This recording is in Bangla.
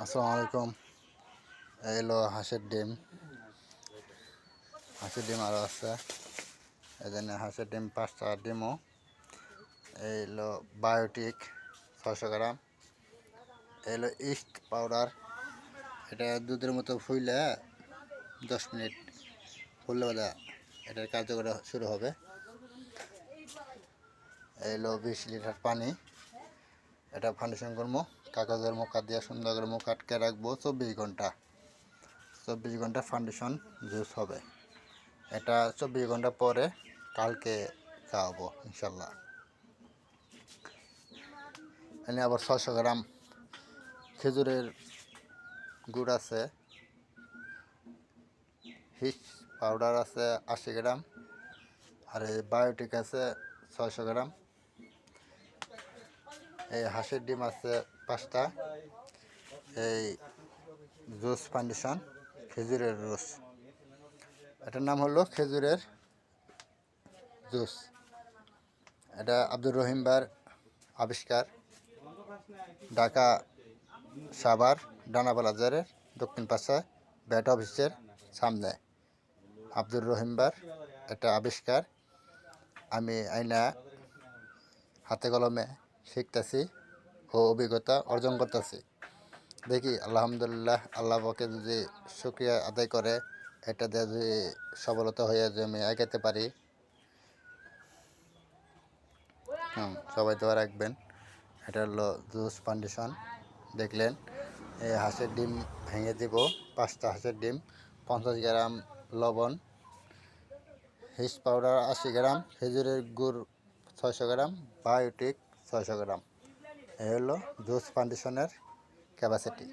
আসসালামু আলাইকুম। এই হলো হাঁসের ডিম আরও আছে। এই জন্য হাঁসের ডিম 5টা ডিমও। এই হলো বায়োটিক 600 গ্রাম। এই হলো ইস্ট পাউডার, এটা দুধের মতো ফুইলে 10 মিনিট ফুললে বাদা এটার কার্যকর শুরু হবে। এই হলো 20 লিটার পানি, এটা ফাউন্ডেশন করবো। কাগজের মুখা দিয়ে সুন্দর করে মুখ আটকে রাখবো 24 ঘন্টা। 24 ঘন্টা ফাউন্ডেশন জুস হবে। এটা 24 ঘন্টা পরে কালকে খাওয়াবো ইনশাল্লাহ। এনে আবার 600 গ্রাম খেজুরের গুড় আছে, হিচ পাউডার আছে 80 গ্রাম, আর এই বায়োটিক আছে 600 গ্রাম। এই হাঁসের ডিম আছে 5টা। এই জুস ফাউন্ডেশন খেজুরের রস, এটার নাম হলো খেজুরের জুস। এটা আব্দুর রহিম ভাইয়ের আবিষ্কার, ঢাকা সাভার ডানা বাজারের দক্ষিণ পাশে ব্যাট অফিসের সামনে আব্দুর রহিম ভাইয়ের একটা আবিষ্কার। আমি আইনা হাতে কলমে শিখতেছি ও অভিজ্ঞতা অর্জন করতেছি। দেখি আলহামদুলিল্লাহ, আল্লাহ পাকে যদি শুকরিয়া আদায় করে, এটা দিয়ে যদি সফলতা হয়ে যে আমি এগাতে পারি। সবাই দোয়া রাখবেন। এটা হলো জুস ফাউন্ডেশন। দেখলেন, এই হাঁসের ডিম ভেঙে দিব। 5টা হাঁসের ডিম, 50 গ্রাম লবণ, হিস পাউডার 80 গ্রাম, খেজুরের গুড় 600 গ্রাম, বায়োটিক 600 গ্রাম। এই হলো জুস ফাউন্ডেশনের ক্যাপাসিটি।